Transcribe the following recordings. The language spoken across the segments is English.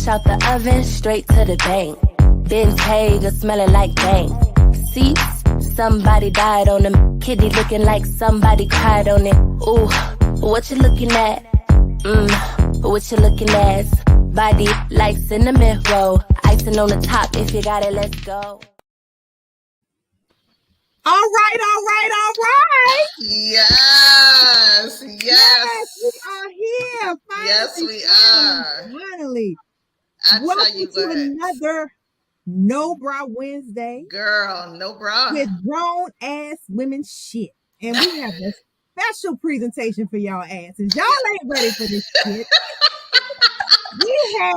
Fresh out the oven, straight to the bank. Ben's Hager smelling like bank. Seats, somebody died on them. Kitty looking like somebody cried on it. Ooh, what you looking at? What you looking at? Body like cinnamon roll. Icing on the top, if you got it, let's go. All right. Yes. We are here. Finally, Yes, we are. Finally. I tell you to what. another No Bra Wednesday. Girl, no bra. With grown ass women shit. And we have a special presentation for y'all asses. Y'all ain't ready for this shit. We have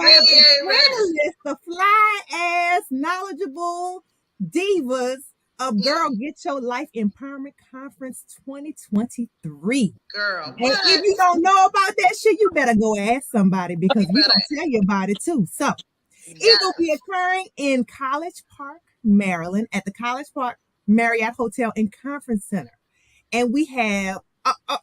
the fly ass, knowledgeable divas of Girl Get Your Life Empowerment Conference 2023. Girl, and if you don't know about that shit, you better go ask somebody because we're going to tell you about it too. So it will be occurring in College Park, Maryland at the College Park Marriott Hotel and Conference Center. And we have,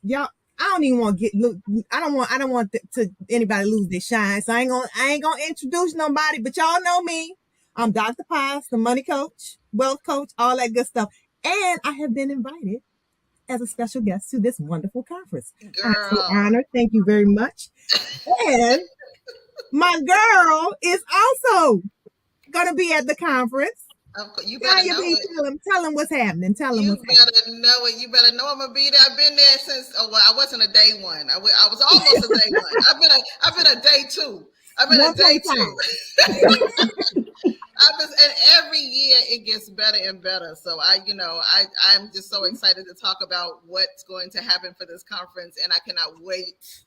y'all, I don't even want to I don't want to anybody lose their shine. So I ain't gonna introduce nobody, but y'all know me. I'm Dr. Paz, the money coach, wealth coach, all that good stuff. And I have been invited as a special guest to this wonderful conference. Girl. I'm so honored. Thank you very much. And my girl is also gonna be at the conference. You better know it. Tell him what's happening. Tell him what's happening. You better know it. You better know I'm gonna be there. I've been there since. I wasn't a day one. I was almost a day one. I've been a day two. I've been a day two. And every year it gets better and better. So I'm just so excited to talk about what's going to happen for this conference, and I cannot wait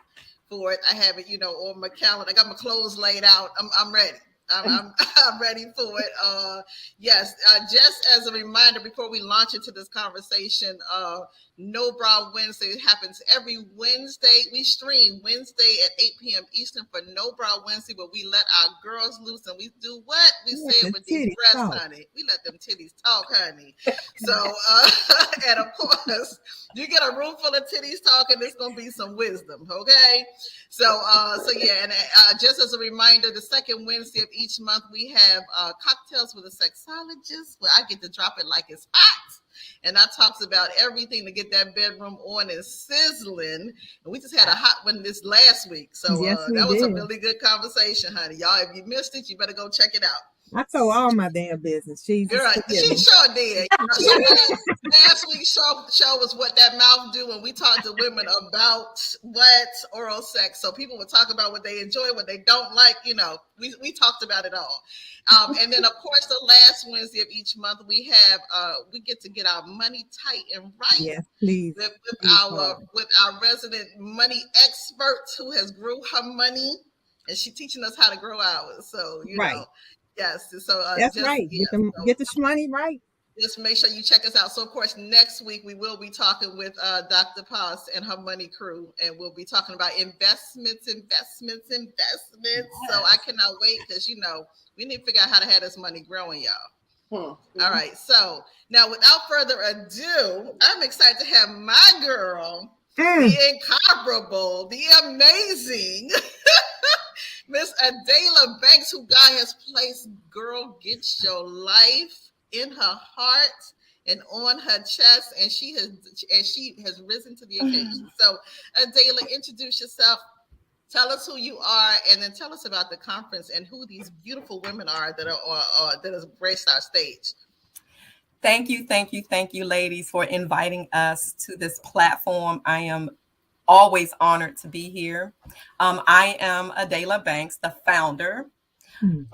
for it. I have it, on my calendar. I got my clothes laid out. I'm ready. I'm ready for it. Yes, just as a reminder before we launch into this conversation, No Bra Wednesday happens every Wednesday. We stream Wednesday at 8 p.m. Eastern for No Bra Wednesday, where we let our girls loose and we do what? We say it with these breasts, honey. We let them titties talk, honey. So, and of course, you get a room full of titties talking, there's going to be some wisdom, okay? So yeah, and just as a reminder, the second Wednesday of each month, we have cocktails with a sexologist, where I get to drop it like it's hot. And I talks about everything to get that bedroom on and sizzling. And we just had a hot one this last week. So that was a really good conversation, honey. Y'all, if you missed it, you better go check it out. I told all my damn business. Girl, she sure did. Last week's show was What That Mouth Do, and we talked to women about what oral sex. So people would talk about what they enjoy, what they don't like. We talked about it all. And then, of course, the last Wednesday of each month, we get to get our money tight and right. Yes, please. With our resident money expert who has grew her money, and she's teaching us how to grow ours. So you know. Yes, so that's right. Get the money right. Just make sure you check us out. So, of course, next week we will be talking with Dr. Paz and her money crew, and we'll be talking about investments. Yes. So I cannot wait because we need to figure out how to have this money growing, y'all. All right. So now, without further ado, I'm excited to have my girl, the incomparable, the amazing. Miss Adela Banks, who God has placed Girl Get Your Life in her heart and on her chest, and she has risen to the occasion. So, Adela, introduce yourself. Tell us who you are, and then tell us about the conference and who these beautiful women are that have graced our stage. Thank you, ladies, for inviting us to this platform. I am always honored to be here. I am Adela Banks, the founder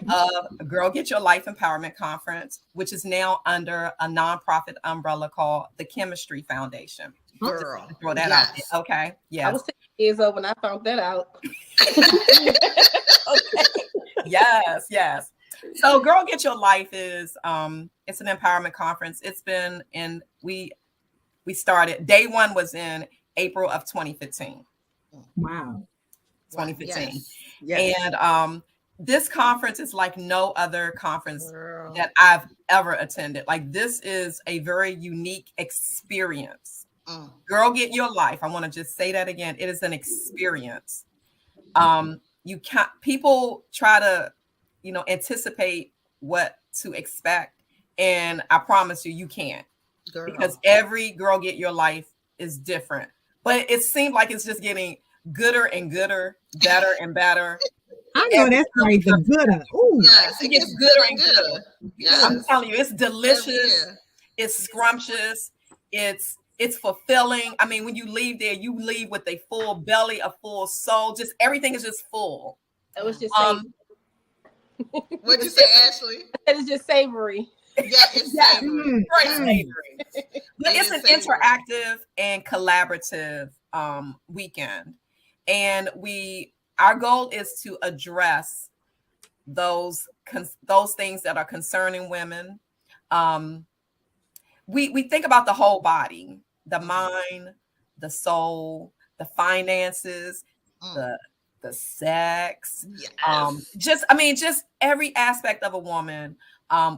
of Girl Get Your Life Empowerment Conference, which is now under a nonprofit umbrella called the Chemistry Foundation. Girl, throw that out there. Okay. Yeah. I was 10 years old when I found that out. Okay. Yes. So Girl Get Your Life is it's an empowerment conference. We started, day one was in April of 2015. Wow. 2015. Yes. And this conference is like no other conference that I've ever attended. Like, this is a very unique experience. Girl Get Your Life. I want to just say that again. It is an experience. you can't, people try to, anticipate what to expect. And I promise you, you can't. Girl. Because every Girl Get Your Life is different. But it seems like it's just getting gooder and gooder, better and better. I know that's right, the gooder. Ooh. Yes, it gets gooder and gooder. Yes. I'm telling you, it's delicious. It's scrumptious. It's fulfilling. I mean, when you leave there, you leave with a full belly, a full soul. Just everything is just full. It was just what'd you say, Ashley? It is just savory. Yeah, it's savory. Very savory. But it's an interactive and collaborative weekend. And our goal is to address those things that are concerning women. We think about the whole body, the mind, the soul, the finances, the sex, just every aspect of a woman.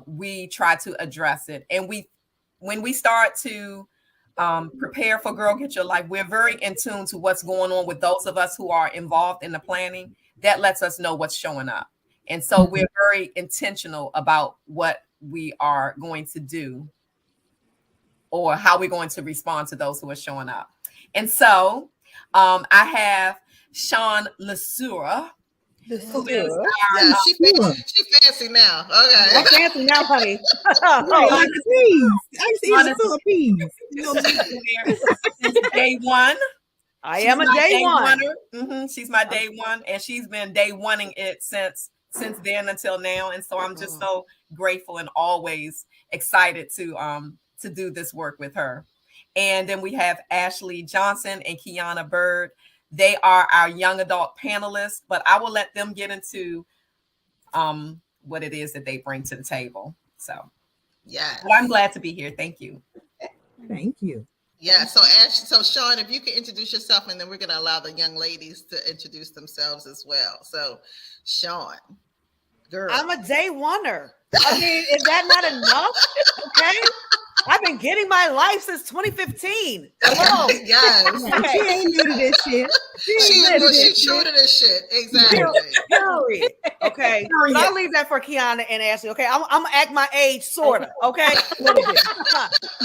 We try to address it. And when we start to prepare for Girl Get Your Life, we're very in tune to what's going on with those of us who are involved in the planning. That lets us know what's showing up. And so we're very intentional about what we are going to do or how we're going to respond to those who are showing up. And so I have Sean Lasura. She fancy now. Okay. I'm fancy now, honey. Since day one. I am a day one. Mm-hmm. She's my day one, and she's been day one-ing it since then until now. And so I'm just so grateful and always excited to do this work with her. And then we have Ashley Johnson and Kiana Bird. They are our young adult panelists, but I will let them get into what it is that they bring to the table. So, yeah, well, I'm glad to be here. Thank you. Thank you. Yeah. So, Sean, if you can introduce yourself, and then we're going to allow the young ladies to introduce themselves as well. So, Sean, girl, I'm a day oneer. I mean, is that not enough? Okay. I've been getting my life since 2015. Hello. Yes. Okay. She ain't new to this shit. She's true to this shit. Exactly. Period. Okay. But I'll leave that for Kiana and Ashley. Okay. I'm gonna act my age, sorta. Okay.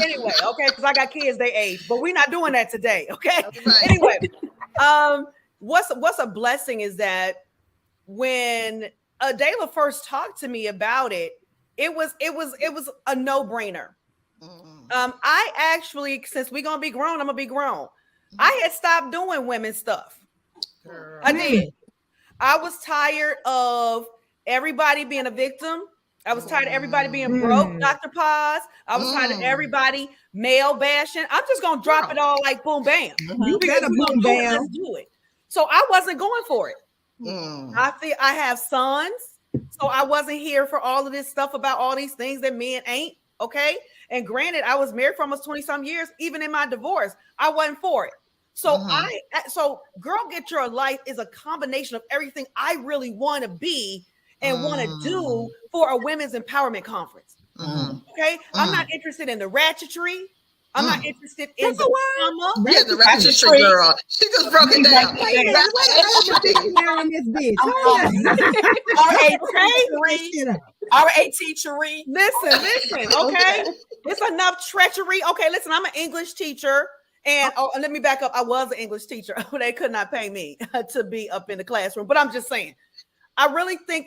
Anyway, okay, because I got kids they age, but we're not doing that today. Okay. Right. Anyway, what's a blessing is that when Adela first talked to me about it, it was a no-brainer. I actually, since we're gonna be grown, I'm gonna be grown. I had stopped doing women stuff. I did. I was tired of everybody being a victim. I was tired of everybody being broke, Dr. Paz. I was tired of everybody male bashing. I'm just gonna drop it all like boom bam. You better boom bam. Let's do it. So I wasn't going for it. I feel I have sons, so I wasn't here for all of this stuff about all these things that men ain't. Okay. And granted, I was married for almost 20 some years. Even in my divorce, I wasn't for it. So so Girl Get Your Life is a combination of everything I really want to be and want to do for a women's empowerment conference. Okay. I'm not interested in the ratchetry. I'm not interested in the drama. Yeah, the ratchetry girl. She just broke it down. R-A-T-chery. Listen, okay? It's enough treachery. Okay, listen, I'm an English teacher. And let me back up. I was an English teacher. They could not pay me to be up in the classroom. But I'm just saying, I really think,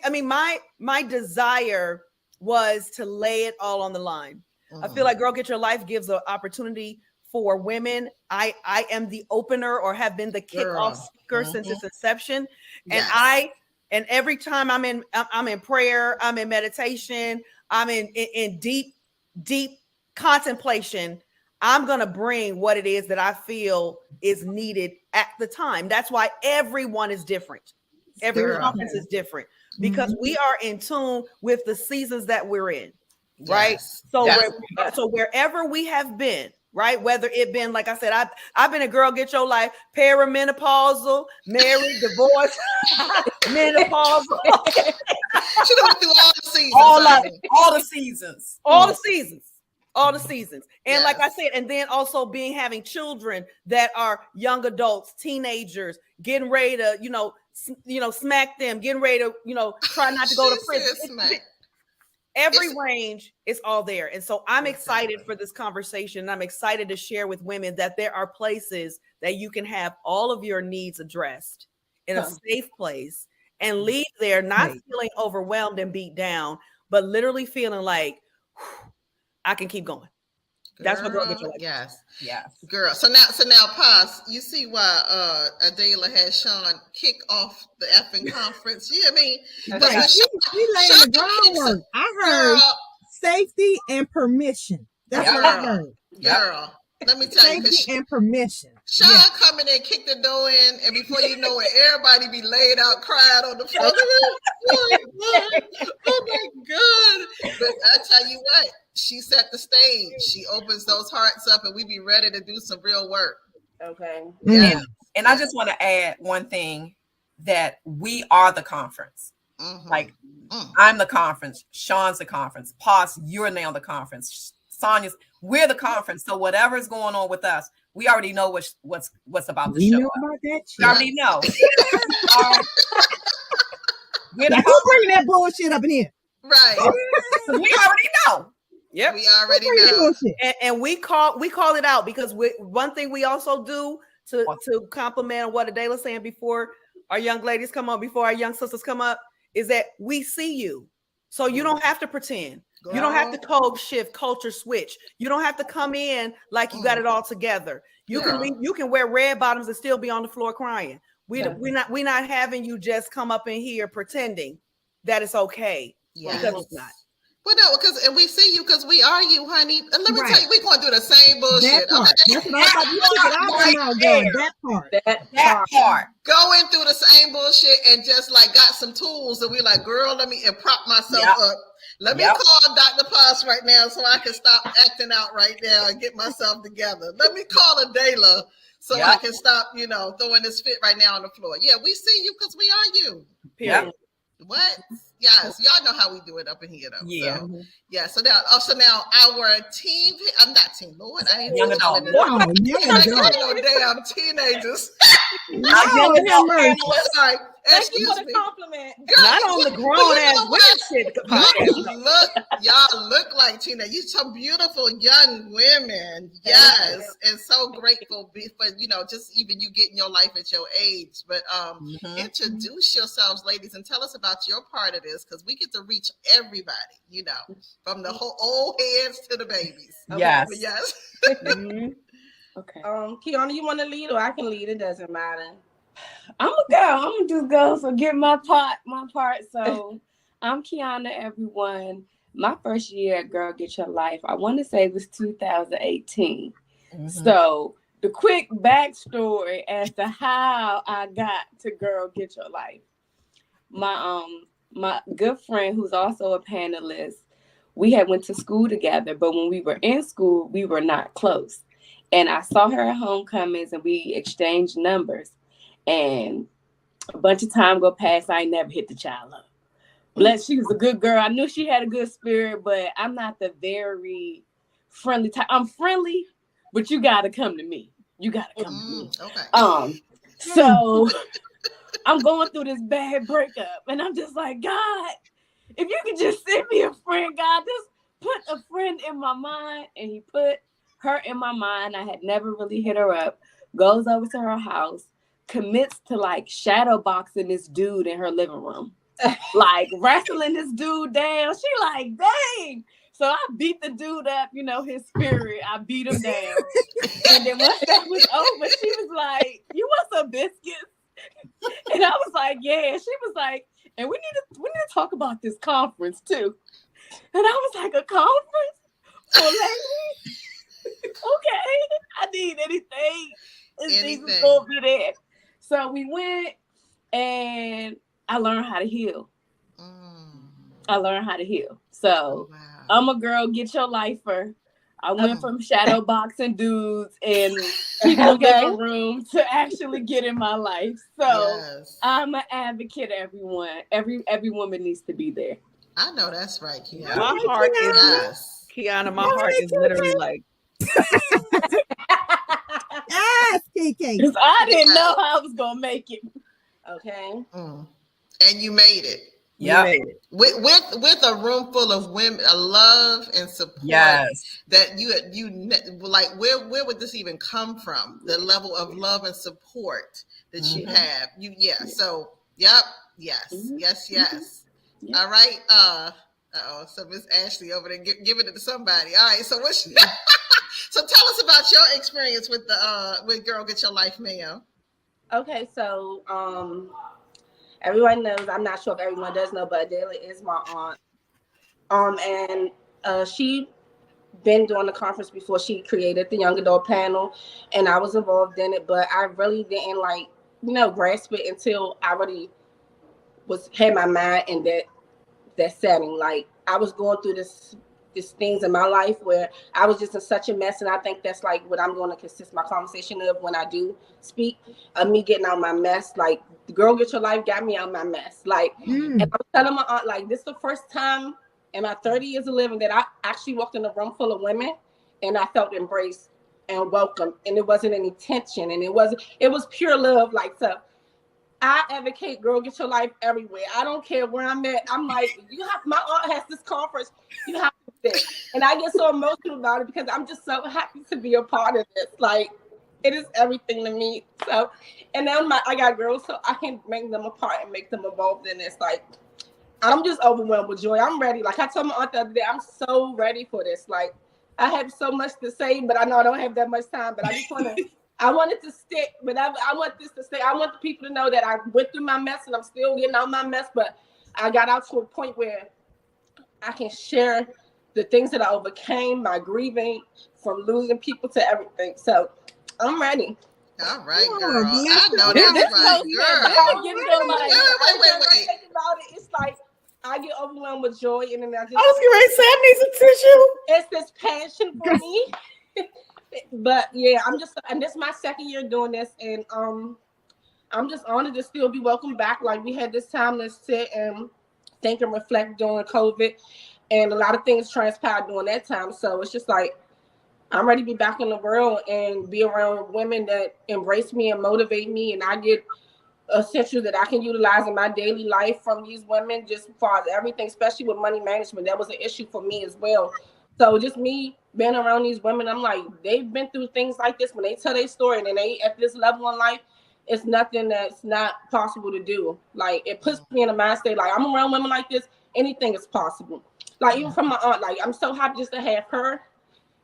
my desire was to lay it all on the line. I feel like Girl Get Your Life gives an opportunity for women. I am the opener or have been the kickoff speaker since its inception. And and every time I'm in prayer, I'm in meditation, I'm in deep contemplation, I'm going to bring what it is that I feel is needed at the time. That's why everyone is different. Every conference is different because we are in tune with the seasons that we're in. Right. So wherever we have been, right, whether it been, like I said, I've been a Girl Get Your Life, perimenopausal, married, divorced, menopausal. She going through all the seasons. All the seasons. all the seasons. And like I Yes. said, and then also having children that are young adults, teenagers, getting ready to, smack them, getting ready to, try not to go to She prison. said smack. Every It's- range is all there. And so I'm excited for this conversation. I'm excited to share with women that there are places that you can have all of your needs addressed in a safe place and leave there not feeling overwhelmed and beat down, but literally feeling like, I can keep going. That's what girl gets your life. Yes. Girl. So now, Paz, you see why Adela had Sean kick off the effing conference. You know what I mean? Right. She laying the groundwork. I heard safety and permission. That's what I heard. Girl, let me tell you. Safety and permission. Sean come in and kick the door in, and before you know it, everybody be laid out, crying on the floor. Oh my God. But I tell you what, she set the stage. She opens those hearts up, and we be ready to do some real work. Okay. Yeah. And I just want to add one thing, that we are the conference. Mm-hmm. Like, I'm the conference. Sean's the conference. Paz, you're now the conference. Sonia's, we're the conference. So whatever is going on with us, we already know what's about to show up. About that shit. We already know. We're the Who bringing that bullshit up in here? Right. We already know. Yep. We already know. And we call it out, because one thing we also do to compliment what Adela's saying before our young ladies come on, before our young sisters come up, is that we see you. So you don't have to pretend. You don't have to code shift, culture switch. You don't have to come in like you got it all together. You can wear red bottoms and still be on the floor crying. We're not having you just come up in here pretending that it's okay. Yes. Because it's not. Well, no, and we see you because we are you, honey. And let me tell you, we're going to do the same bullshit. That part. That's what I thought. That part. Going through the same bullshit and just like got some tools, and we like, girl, let me prop myself up. Let me call Dr. Paz right now so I can stop acting out right now and get myself together. Let me call Adela so I can stop, throwing this fit right now on the floor. Yeah, we see you because we are you. Period. What? Yes, y'all know how we do it up in here, though. Yeah. So now our team. I'm not team. Lord, I ain't young adult. No, no damn teenagers. Sorry. Excuse me. Compliment. Girl, Not on the grown ass women shit. Y'all look like Tina. You some beautiful young women. Yes, and so grateful for just even you getting your life at your age. But introduce yourselves, ladies, and tell us about your part of this, because we get to reach everybody. From the whole old heads to the babies. Yes. Yes. Okay. Kiana, you want to lead or I can lead? It doesn't matter. I'm gonna go. I'm gonna just go. So get my part. So I'm Kiana, everyone. My first year at Girl Get Your Life, I want to say it was 2018. So the quick backstory as to how I got to Girl Get Your Life. My good friend, who's also a panelist, we had went to school together, but when we were in school, we were not close. And I saw her at homecomings and we exchanged numbers. And a bunch of time go past, I ain't never hit the child up. Bless, she was a good girl. I knew she had a good spirit, but I'm not the very friendly type. I'm friendly, but you gotta come to me. You gotta come to me. Okay. So I'm going through this bad breakup, and I'm just like, God, if you could just send me a friend, God, just put a friend in my mind. And he put her in my mind. I had never really hit her up. Goes over to her house, commits to like shadow boxing this dude in her living room, like wrestling this dude down. She like, dang. So I beat the dude up, his spirit. I beat him down. And then once that was over, she was like, you want some biscuits? And I was like, yeah. She was like, and we need to talk about this conference too. And I was like, a conference? For ladies? Okay. I need anything. Jesus gonna be there. So we went and I learned how to heal. So I'm a Girl Get Your Lifer. I went from shadow boxing dudes and people living room to actually get in my life. So I'm an advocate, everyone. Every woman needs to be there. I know that's right, Kiana. My heart is Kiana, my heart is literally like. Yes, Kiki. Because I didn't know how I was gonna make it. Okay. And you made it. Yeah. With a room full of women, a love and support. Yes. That you like. Where would this even come from? The level of love and support that you have. So yep. Yes. Yes. Yes. Yeah. All right. So Miss Ashley over there giving it to somebody. All right. So what's so tell us about your experience with the with Girl Get Your Life, ma'am. Okay, so everyone knows, I'm not sure if everyone does know, but Adela is my aunt. And she been doing the conference before she created the young adult panel, and I was involved in it, but I really didn't grasp it until I really had my mind in that setting. Like, I was going through these things in my life where I was just in such a mess, and I think that's like what I'm going to consist my conversation of when I do speak, of me getting out my mess. Like, the Girl Get Your Life got me out my mess. Like, and I was telling my aunt, like, this is the first time in my 30 years of living that I actually walked in a room full of women and I felt embraced and welcome, and it wasn't any tension, and it was pure love. Like, so I advocate Girl Get Your Life everywhere. I don't care where I'm at. I'm like, my aunt has this conference, you have to do this. And I get so emotional about it because I'm just so happy to be a part of this. Like, it is everything to me. So, and now I got girls, so I can bring them apart and make them involved in this. Like, I'm just overwhelmed with joy. I'm ready. Like I told my aunt the other day, I'm so ready for this. Like, I have so much to say, but I know I don't have that much time. But I just I want it to stick. But I want this to stay. I want the people to know that I went through my mess and I'm still getting out my mess. But I got out to a point where I can share the things that I overcame, my grieving from losing people to everything. So I'm ready. All right, girl. I know that's right, girl. Wait. It's like I get overwhelmed with joy, and then I was getting ready to say, I need some tissue. It's this passion for me. But yeah, and this is my second year doing this, and I'm just honored to still be welcome back. Like, we had this time to sit and think and reflect during COVID, and a lot of things transpired during that time. So it's just like, I'm ready to be back in the world and be around women that embrace me and motivate me, and I get essentials that I can utilize in my daily life from these women, just as far as everything, especially with money management. That was an issue for me as well. So just me being around these women, I'm like, they've been through things like this. When they tell their story and they at this level in life, it's nothing that's not possible to do. Like, it puts me in a mind state, like, I'm around women like this, anything is possible. Like, even from my aunt, like, I'm so happy just to have her,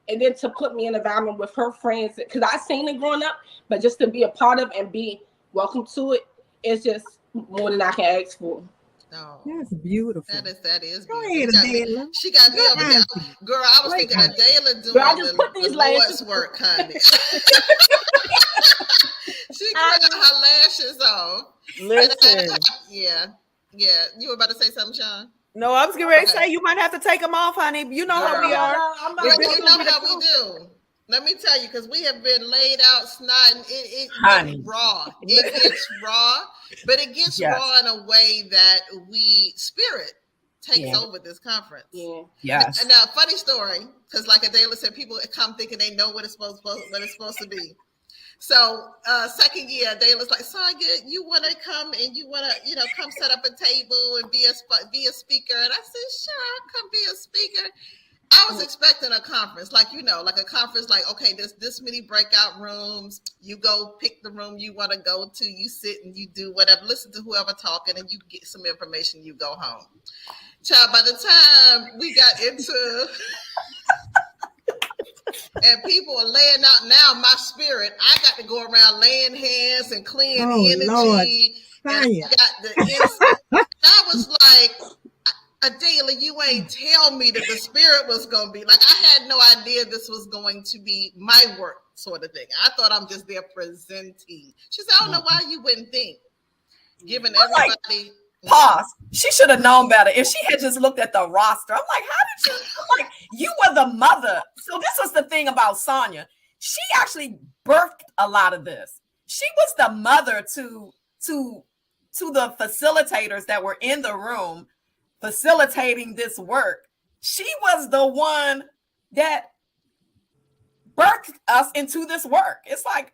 and then to put me in an environment with her friends, because I seen it growing up, but just to be a part of and be welcome to it, it's just more than I can ask for. Oh, that's beautiful. That is Go beautiful. ahead, Adela. She got me over there. Girl, I was thinking Adela doing the Lord's work, honey. She got her lashes off. Listen. Yeah. You were about to say something, Sean? No, I was getting ready to say, you might have to take them off, honey. You know how we are. You know how we do. Let me tell you, because we have been laid out snotting. It gets raw. It gets raw, but it gets raw in a way that spirit takes over this conference. Yeah. Yes. And now, funny story, because like Adela said, people come thinking they know what it's supposed to be. So second year, Adela's like, Sonia, you want to come and you want to, come set up a table and be a speaker? And I said, sure, I'll come be a speaker. I was expecting a conference, like a conference, like, okay, there's this many breakout rooms. You go pick the room you want to go to. You sit and you do whatever, listen to whoever talking, and you get some information. You go home. Child, by the time we got into, and people are laying out now, my spirit, I got to go around laying hands and clearing the energy. Lord. And I got the instant. I was like, Adela, you ain't tell me that the spirit was going to be like, I had no idea this was going to be my work sort of thing. I thought I'm just there presenting. She said, I don't know why you wouldn't think. Giving everybody. Pause. She should have known better. If she had just looked at the roster, I'm like, how did you? Like, you were the mother. So this was the thing about Sonia. She actually birthed a lot of this. She was the mother to the facilitators that were in the room facilitating this work. She was the one that birthed us into this work. It's like,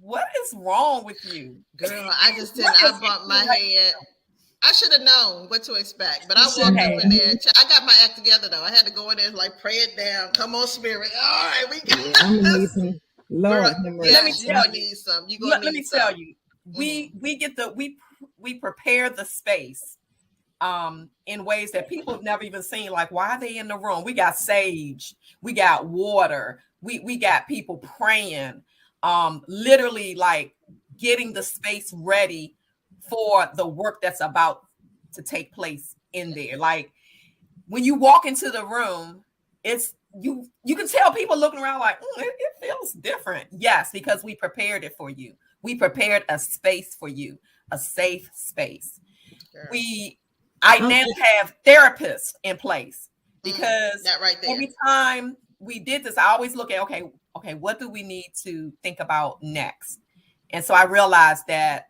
what is wrong with you? Girl, I just didn't. I bumped my head. I should have known what to expect, but I walked up in there. I got my act together though. I had to go in there, like, pray it down. Come on, spirit. All right, we got I'm gonna need some. Lord, let me tell you some. Let me tell you. We prepare the space in ways that people have never even seen. Like, why are they in the room? We got sage, we got water, we got people praying, literally like getting the space ready for the work that's about to take place in there. Like when you walk into the room, it's you can tell people looking around like, it feels different. Yes, because we prepared it for you. We prepared a space for you, a safe space. Sure. I now have therapists in place because that right there. Every time we did this, I always look at, okay, what do we need to think about next? And so I realized that,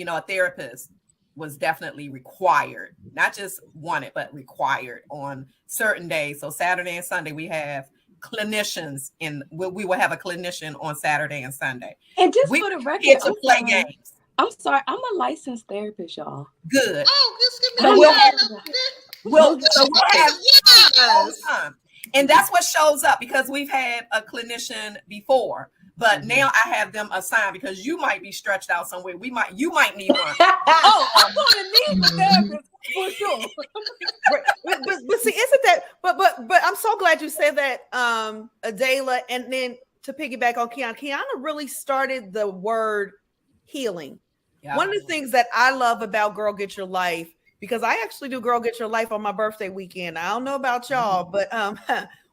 a therapist was definitely required, not just wanted, but required on certain days. So Saturday and Sunday, we have clinicians we will have a clinician on Saturday and Sunday. And just for the record, get to play games. I'm sorry, I'm a licensed therapist, y'all. Good. Oh, just give me time. And that's what shows up because we've had a clinician before, but now I have them assigned because you might be stretched out somewhere. You might need one. I'm gonna need the therapist for sure. but see, isn't that? But I'm so glad you said that, Adela. And then to piggyback on Kiana really started the word healing. Yeah. One of the things that I love about Girl Get Your Life, because I actually do Girl Get Your Life on my birthday weekend. I don't know about y'all, but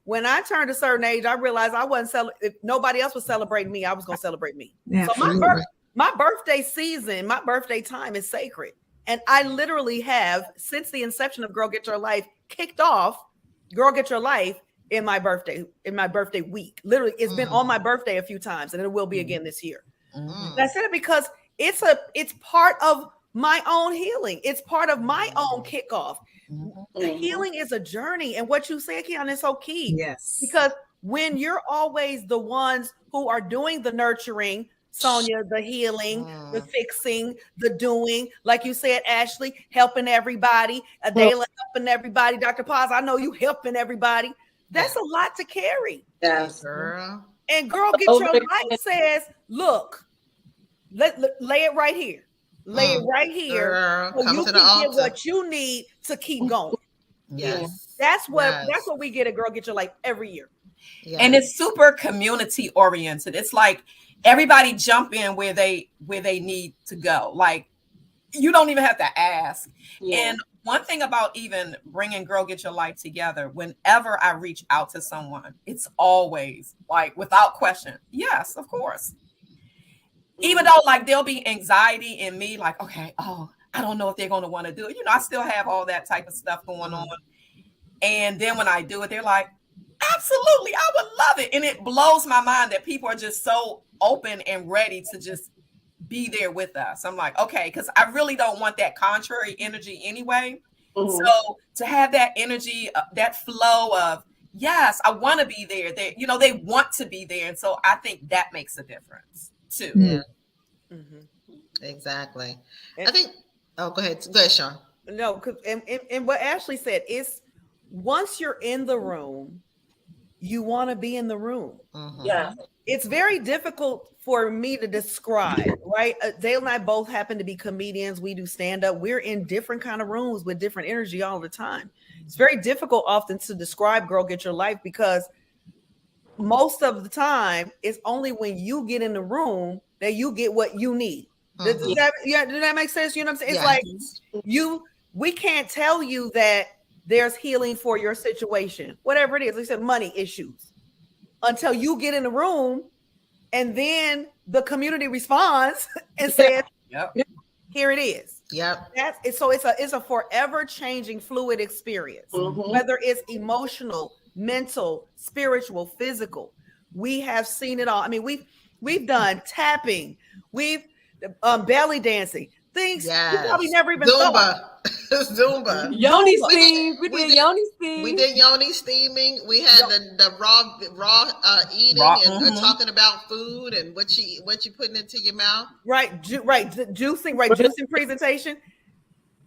when I turned a certain age, I realized I wasn't if nobody else was celebrating me, I was going to celebrate me. Absolutely. So my birthday season, my birthday time is sacred. And I literally have, since the inception of Girl Get Your Life, kicked off Girl Get Your Life in my birthday week. Literally, it's been on my birthday a few times, and it will be again this year. And I said it because it's part of my own healing. It's part of my own kickoff. Healing is a journey. And what you said, Kiana, is so key. Yes. Because when you're always the ones who are doing the nurturing, Sonia, the healing, the fixing, the doing, like you said, Ashley, helping everybody, Adela helping everybody, Dr. Paz, I know you helping everybody. That's a lot to carry. Yes, girl. And Girl Get Your Life says, look, lay it right here. Lay it right here. Girl, so you can get what you need to keep going. Yes. That's what we get at Girl Get Your Life every year. Yes. And it's super community oriented. It's like everybody jump in where they need to go. Like you don't even have to ask. Yeah. And one thing about even bringing Girl Get Your Life together, whenever I reach out to someone, it's always like without question. Yes, of course. Even though like there'll be anxiety in me, like, okay, I don't know if they're going to want to do it. I still have all that type of stuff going on. And then when I do it, they're like, absolutely, I would love it. And it blows my mind that people are just so open and ready to just be there with us. I'm like, okay, because I really don't want that contrary energy anyway. So to have that energy, that flow of, yes, I want to be there. They want to be there. And so I think that makes a difference too. Yeah. Exactly. I think, go ahead, Sean. No, because and what Ashley said is once you're in the room, you want to be in the room. Yeah. It's very difficult for me to describe, right? Dale and I both happen to be comedians. We do stand-up. We're in different kind of rooms with different energy all the time. It's very difficult often to describe Girl Get Your Life because most of the time it's only when you get in the room that you get what you need. Does that make sense? You know what I'm saying? It's like we can't tell you that there's healing for your situation, whatever it is. Like I said, money issues, until you get in the room, and then the community responds and says, "Here it is." Yep. So it's a forever changing, fluid experience, whether it's emotional, mental, spiritual, physical. We have seen it all. I mean, we've done tapping, we've belly dancing, things you probably never even thought. Zumba. Yoni We steam. We we did did- Yoni steam. We did yoni steaming. We had the raw eating Raw, and mhm. talking about food and what you putting into your mouth. Right, juicing presentation.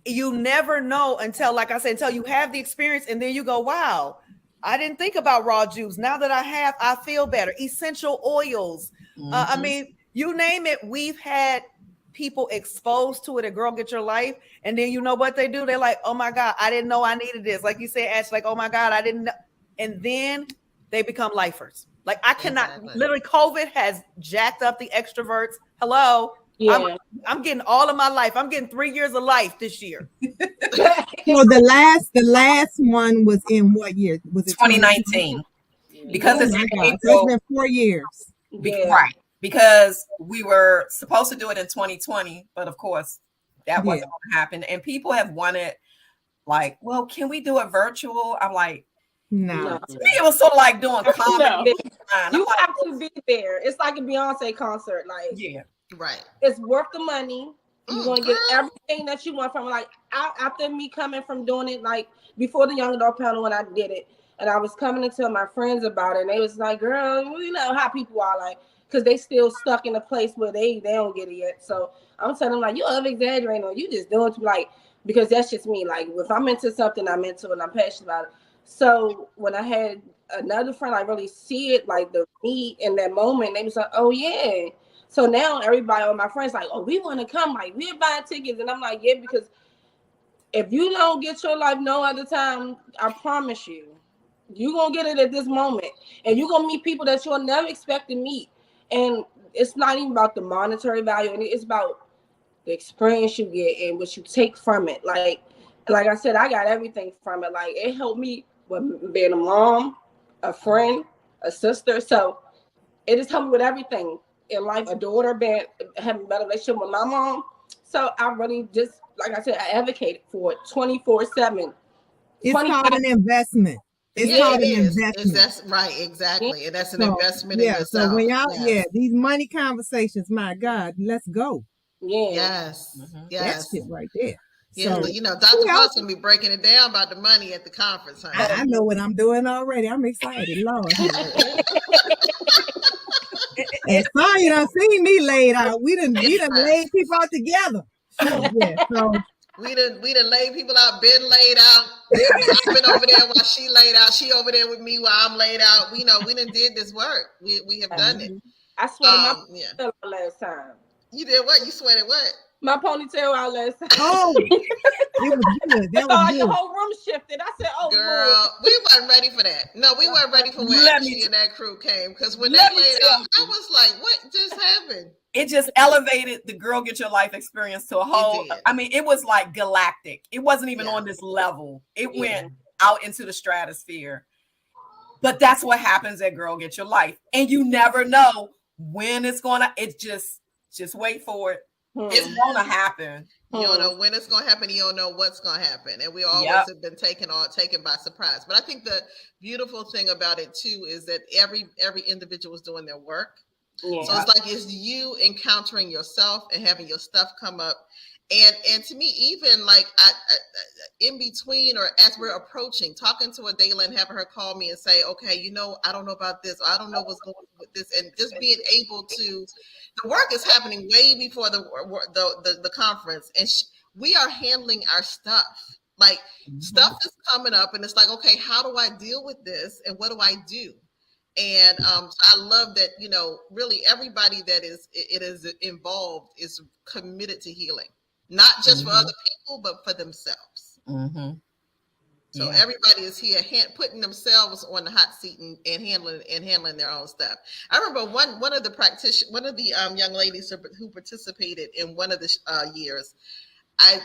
You never know until, like I said, until you have the experience, and then you go, wow, I didn't think about raw juice. Now that I have, I feel better. Essential oils. I Mhm. mean, you name it, we've had people exposed to it at Girl Get Your Life, and then you know what they do? They're like, oh my God, I didn't know I needed this. Like you said, Ash, like, oh my God, I didn't know. And then they become lifers. Like I cannot, Exactly. literally, COVID has jacked up the extroverts. Hello. Yeah. I'm getting all of my life. I'm getting 3 years of life this year. So the last one was in what year? Was it 2019. Because Oh it's my in God. So it's April. been 4 years. Yeah. Right. Because we were supposed to do it in 2020, but of course that wasn't going to happen. And people have wanted, like, well, can we do it virtual? I'm like, No. to me, it was sort of like doing comedy. No. You have to be there. It's like a Beyonce concert. Like, Yeah. Right. it's worth the money. You're gonna get girl. everything that you want from it. Like after me coming from doing it, like before the young adult panel when I did it, and I was coming to tell my friends about it, and they was like, "Girl, you know how people are like, because they still stuck in a place where they don't get it yet." So I'm telling them like, "You over exaggerating, or you just doing it like because that's just me. Like if I'm into something, I'm into it, and I'm passionate about it." So when I had another friend, I really see it like the me in that moment. They was like, "Oh yeah." So now everybody, all my friends, like, oh, we want to come, like we're buying tickets, and I'm like, yeah, because if you don't get your life no other time, I promise you, you're gonna get it at this moment, and you're gonna meet people that you'll never expect to meet. And it's not even about the monetary value, and it's about the experience you get and what you take from it. Like I said, I got everything from it. Like it helped me with being a mom, a friend, a sister. So it has helped me with everything in life, a daughter, having a better relationship with my mom. So I really just, like I said, I advocated for it 24/7. It's called an investment. It's called an investment. That's right, exactly. And that's an So, investment in yeah. yourself. So when y'all, Yes. these money conversations, my God, let's go. Yeah. Yes. Mhm. That Yes. shit right there. Yeah, So you know, Dr. Paul's gonna be breaking it down about the money at the conference, huh? I know what I'm doing already. I'm excited, Lord. And Sonya done seen me laid out. We done laid people out together. Yeah. So we done laid people out, been laid out. I've been over there while she laid out. She over there with me while I'm laid out. We know we done did this work. We have done it. I sweated my Yeah. ponytail out last time. You did what? You sweated what? My ponytail out last time. oh, it was good. That So was the good. whole room shifted. I said, "Oh, Girl, Lord." we weren't ready for that. No, we weren't ready for when Let me Ashley and that crew came. Because when they Let me laid tell out, I was like, what just happened? It just elevated the Girl Get Your Life experience to a whole. did. I mean, it was like galactic. It wasn't even Yeah. on this level. It Yeah. went out into the stratosphere. But that's what happens at Girl Get Your Life, and you never know when it's gonna. It's just wait for it. It's gonna happen. You don't know when it's going to happen. You don't know what's going to happen. And we always Yep. have been taken by surprise. But I think the beautiful thing about it too is that every individual is doing their work. Yeah. So it's like it's you encountering yourself and having your stuff come up. And to me, even like I in between or as we're approaching, talking to Adela and having her call me and say, okay, you know, I don't know about this, or I don't know what's going on with this, and just being able to, the work is happening way before the conference, and we are handling our stuff. Like stuff is coming up, and it's like, okay, how do I deal with this, and what do I do? And so I love that, you know, really everybody that is involved is committed to healing, not just for other people, but for themselves. Mm-hmm. So Yeah. everybody is here putting themselves on the hot seat and handling their own stuff. I remember one of the young ladies who participated in one of the years.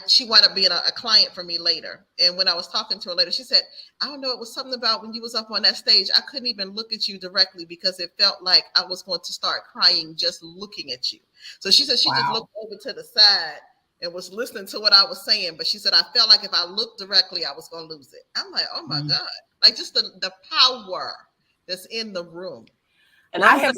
She wound up being a client for me later. And when I was talking to her later, she said, I don't know, it was something about when you was up on that stage, I couldn't even look at you directly because it felt like I was going to start crying just looking at you. So she said she just looked over to the side and was listening to what I was saying. But she said, I felt like if I looked directly, I was going to lose it. I'm like, oh my God. Like just the power that's in the room. And I have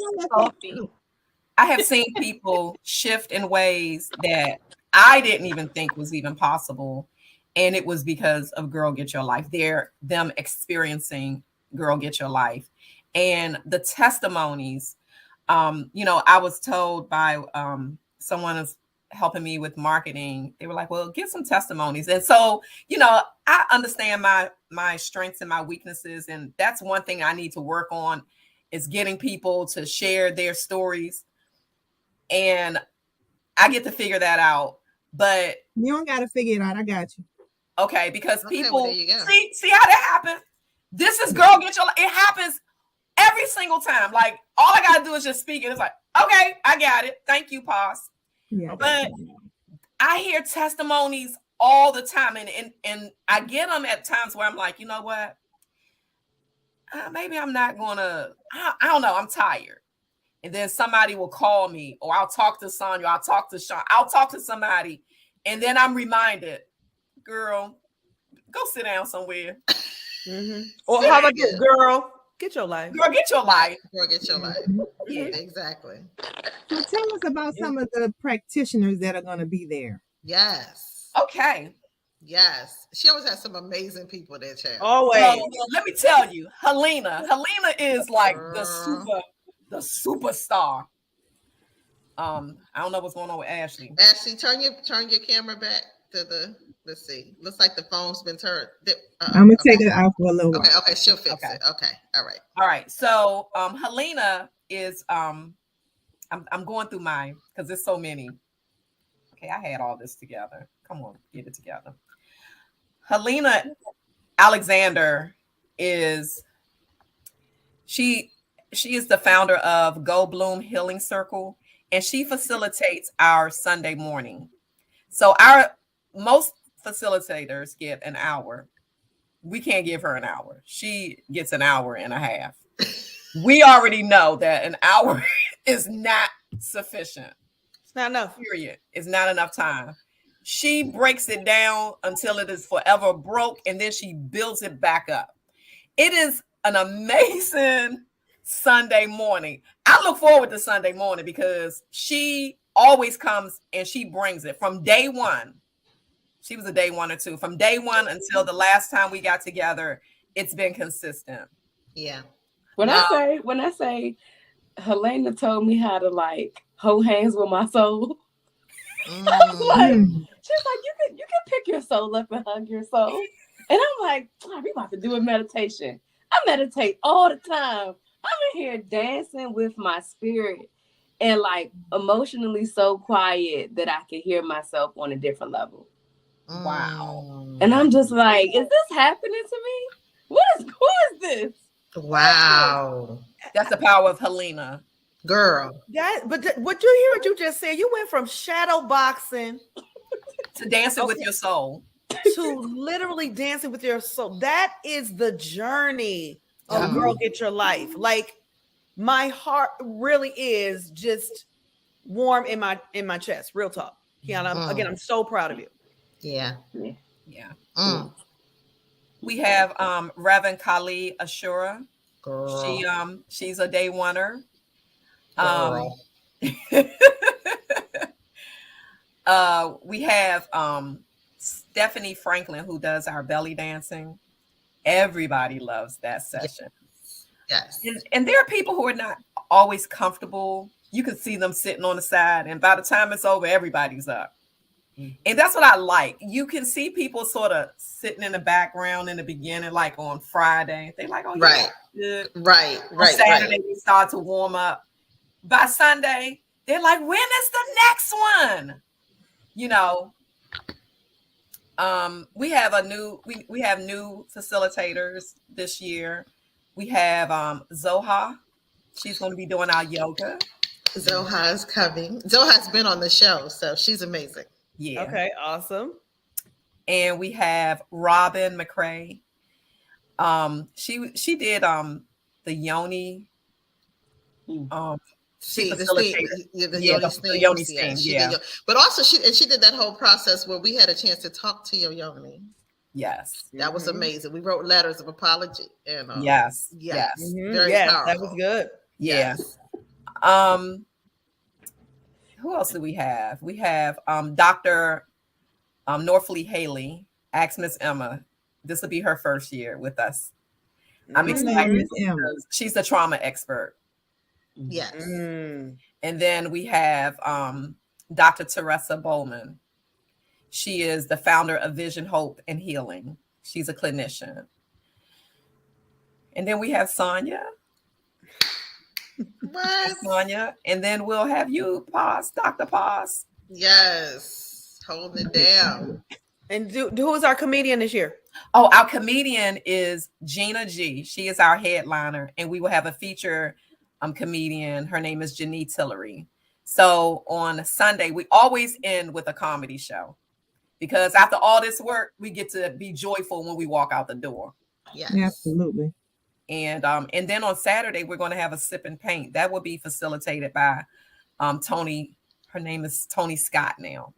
seen people shift in ways that I didn't even think was even possible. And it was because of Girl Get Your Life. Them experiencing Girl Get Your Life. And the testimonies, I was told by someone is helping me with marketing. They were like, well, get some testimonies. And so, I understand my strengths and my weaknesses. And that's one thing I need to work on, is getting people to share their stories. And I get to figure that out. But you don't got to figure it out. I got you. Okay, because people well, see how that happens. This is Girl Get Your Life. It happens every single time. Like, all I gotta do is just speak, and it's like, okay, I got it. Thank you, Paz. Yeah. But I hear testimonies all the time, and I get them at times where I'm like, you know what? Maybe I'm not gonna. I don't know. I'm tired. And then somebody will call me, or I'll talk to Sonia, I'll talk to Sean, I'll talk to somebody, and then I'm reminded, girl, go sit down somewhere. Or how about you, girl? Get your life. Girl, get your life. Girl, get your life. Yeah, exactly. So tell us about some of the practitioners that are going to be there. Yes. Okay. Yes. She always has some amazing people there, Chad. Always. Well, let me tell you, Helena is like the superstar. I don't know what's going on with Ashley. Ashley, turn your camera back to the. Let's see. Looks like the phone's been turned. I'm gonna take it out for a little while. Okay, she'll fix it. Okay, all right. So, Helena is I'm going through mine because there's so many. Okay, I had all this together. Come on, get it together. Helena Alexander is she is the founder of Go Bloom Healing Circle, and she facilitates our Sunday morning. So most facilitators get an hour. We can't give her an hour. She gets an hour and a half. We already know that an hour is not sufficient. It's not enough. Period. It's not enough time. She breaks it down until it is forever broke, and then she builds it back up. It is an amazing Sunday morning. I look forward to Sunday morning because she always comes and she brings it from day one. She was a day one or two. From day one until the last time we got together, it's been consistent. Yeah. When I say Helena told me how to like hold hands with my soul. I was like, she's like, you can pick your soul up and hug your soul. And I'm like, we about to do a meditation. I meditate all the time. I'm in here dancing with my spirit and like emotionally so quiet that I can hear myself on a different level. Wow. And I'm just like, is this happening to me? Who is this? Wow. That's the power of Helena. Girl. What you just said, you went from shadow boxing to dancing with your soul. To literally dancing with your soul. That is the journey of Girl Get Your Life. Like, my heart really is just warm in my chest. Real talk. Kiana, again, I'm so proud of you. Yeah. We have Reverend Kali Ashura. Girl. She's a day oneer. We have Stephanie Franklin, who does our belly dancing. Everybody loves that session. Yes. And there are people who are not always comfortable. You can see them sitting on the side, and by the time it's over, everybody's up. And that's what I like. You can see people sort of sitting in the background in the beginning, like on Friday. They like, oh, yeah, good. Right. On Saturday, they start to warm up. By Sunday, they're like, when is the next one? You know, we have new facilitators this year. We have Zoha. She's going to be doing our yoga. Zoha is coming. Zoha's been on the show, so she's amazing. Yeah. Okay, awesome. And we have Robin McCrae. She did the Yoni. The Yoni steam. Yeah. But also she did that whole process where we had a chance to talk to your Yoni. Yes. That was amazing. We wrote letters of apology. And yes. Very powerful. That was good. Yeah. Yes. Who else do we have? We have Dr. Norfleet Haley. Ask Miss Emma. This will be her first year with us. I'm Miss excited Emma. because she's a trauma expert. Yes. And then we have Dr. Teresa Bowman. She is the founder of Vision, Hope, and Healing. She's a clinician. And then we have Sonia. What? Sonia. And then we'll have you, Paz, Dr. Paz. Yes. Holding it down. And who is our comedian this year? Oh, our comedian is Gina G. She is our headliner, and we will have a feature comedian. Her name is Janine Tillery. So on Sunday, we always end with a comedy show because after all this work, we get to be joyful when we walk out the door. Yes. Absolutely. And then on Saturday, we're going to have a sip and paint. That will be facilitated by Tony. Her name is Tony Scott now.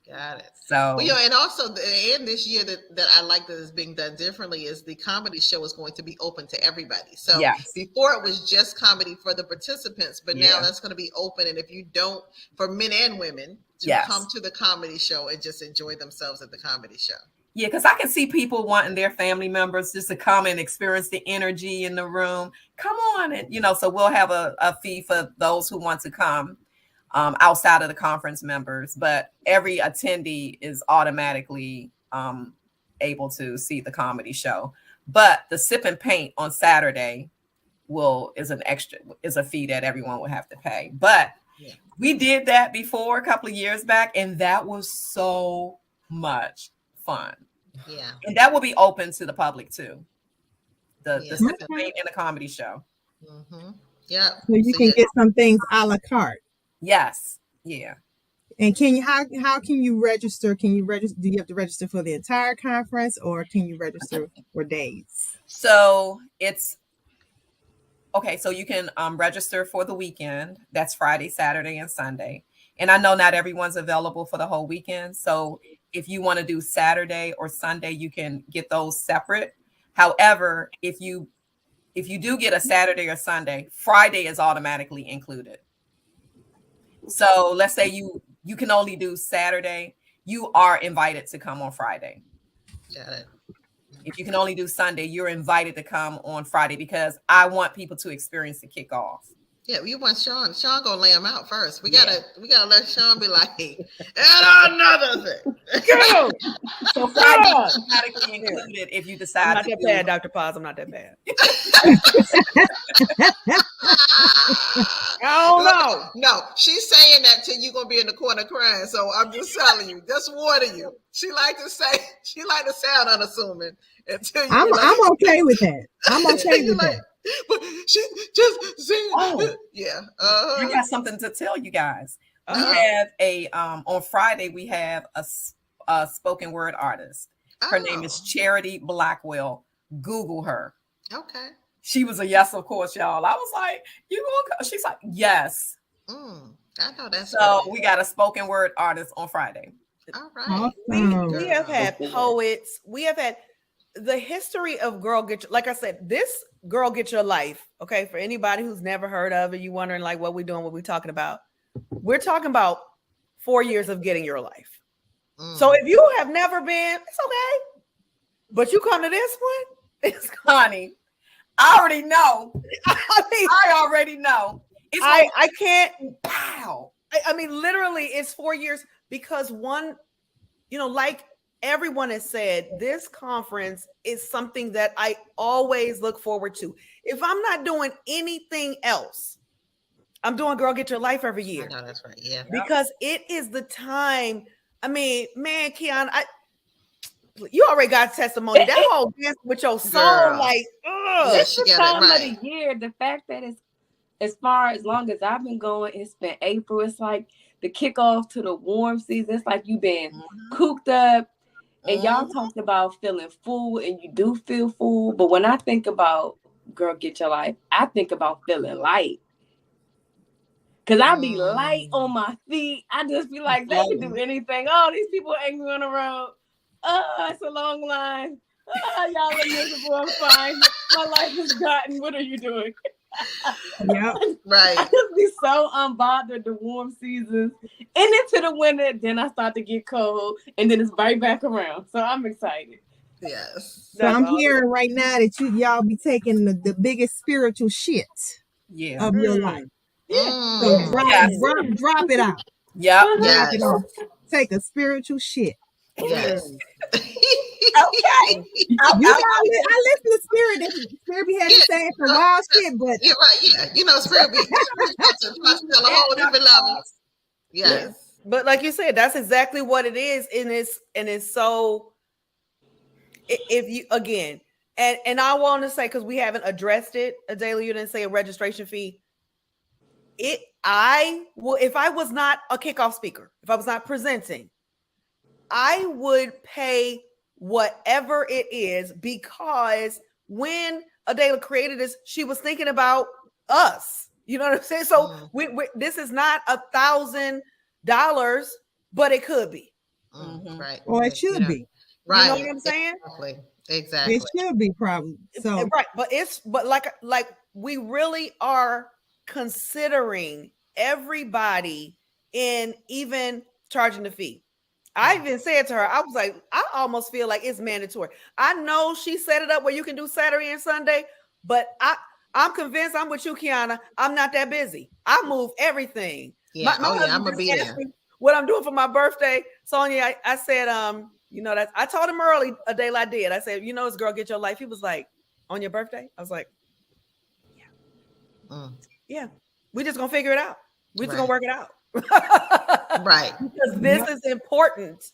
Got it. So, well, and also, and this year that I like that is being done differently is the comedy show is going to be open to everybody. So before it was just comedy for the participants, but now that's going to be open. And if you don't, for men and women, to come to the comedy show and just enjoy themselves at the comedy show. Yeah, because I can see people wanting their family members just to come and experience the energy in the room. Come on, and so we'll have a fee for those who want to come. Outside of the conference members, but every attendee is automatically able to see the comedy show. But the sip and paint on Saturday is a fee that everyone will have to pay. But we did that before a couple of years back, and that was so much fun. Yeah, and that will be open to the public too. The sip and paint and the comedy show. Mm-hmm. Yeah, so you can get some things a la carte. Yes. Yeah. And how can you register? Do you have to register for the entire conference or can you register for days? So it's okay. So you can register for the weekend. That's Friday, Saturday, and Sunday. And I know not everyone's available for the whole weekend. So if you want to do Saturday or Sunday, you can get those separate. However, if you do get a Saturday or Sunday, Friday is automatically included. So let's say you can only do Saturday, you are invited to come on Friday. Got it. If you can only do Sunday, you're invited to come on Friday because I want people to experience the kickoff. Yeah, you want Sean. Sean gonna lay him out first. We gotta let Sean be like, and another thing. Go. So Friday is automatically included if you decide. I'm not that bad, Dr. Paz. I'm not that bad. I don't know. No, she's saying that till you're gonna be in the corner crying. So I'm just telling you, just warning you. She like to sound unassuming until you. I'm okay with that. I'm okay with that. But she just said, I got something to tell you guys. We have on Friday we have a spoken word artist. Her name is Charity Blackwell. Google her. Okay. She was a yes, of course, y'all. I was like, you gonna come? She's like, yes. I know that's so we got a spoken word artist on Friday. All right. We have had poets. We have had the history of Girl Get Your, like I said, this Girl Get Your Life. Okay, for anybody who's never heard of it, you wondering like what we're doing, what we're talking about. We're talking about 4 years of getting your life. So if you have never been, it's okay. But you come to this one, it's honey. I already know. I already know. It's I can't. Wow. I mean, literally, it's 4 years because one, like everyone has said, this conference is something that I always look forward to. If I'm not doing anything else, I'm doing Girl Get Your Life every year. I know that's right. Yeah. Because it is the time. I mean, man, Keon, you already got testimony. That whole dance with your soul, like, this is time of the year. The fact that it's as long as I've been going, it's been April. It's like the kickoff to the warm season. It's like you've been cooped up, and y'all talked about feeling full, and you do feel full. But when I think about Girl Get Your Life, I think about feeling light. Cause I be light on my feet. I just be like, they can do anything. Oh, these people angry on the road. Oh, it's a long line. Oh, y'all are miserable. I'm fine. My life is gotten. What are you doing? Yeah. Right. I just be so unbothered the warm seasons and into the winter. Then I start to get cold, and then it's right back around. So I'm excited. Yes. So That's I'm awesome. hearing right now that y'all be taking the biggest spiritual shit Yeah. of your life. Yeah. So Mm. Yes. drop it out. Yep. Drop Yes. it off. Take a spiritual shit. Yes. Okay. You know, I listen to Spirit. Spirit be having Yeah. saying some wild shit, but You're right. Yeah. You know, spirit be about to on a whole different level. Yes. But like you said, that's exactly what it is. And it's so if you again, and I want to say, because we haven't addressed it, Adela, you didn't say a registration fee. I will, if I was not a kickoff speaker, if I was not presenting, I would pay whatever it is, because when Adela created this, she was thinking about us. You know what I'm saying? So we this is not $1,000, but it could be. Right. or it should be. Right. You know what I'm saying? Exactly. It should be probably. So Right, but like we really are considering everybody in even charging the fee. I even said to her, I was like, I almost feel like it's mandatory. I know she set it up where you can do Saturday and Sunday, but I'm convinced, I'm with you, Kiana, I'm not that busy. I move everything. Yeah. My husband I'm gonna just be asked there. me what I'm doing for my birthday. Sonia, I said, you know, that I told him early, Adele, I did. I said, you know, this girl get your life. He was like, on your birthday? I was like, yeah, we just gonna figure it out. We're just gonna work it out. Right. Because this is important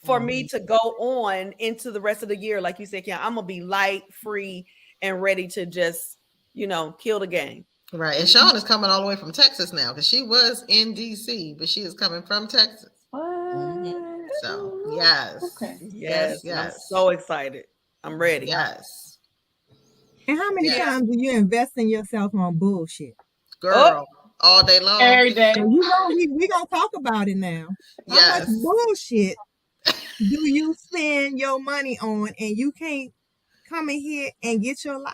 for me to go on into the rest of the year. Like you said, yeah, I'm gonna be light, free, and ready to just, you know, kill the game. Right. And Sean is coming all the way from Texas now, because she was in DC, but she is coming from Texas. So yes. Okay. Yes. I'm Yes. so excited. I'm ready. Yes. and how many Yes. times do you invest in yourself on bullshit? Girl, all day long. Every day. So we gonna talk about it now. How Yes. much bullshit do you spend your money on, and you can't come in here and get your life?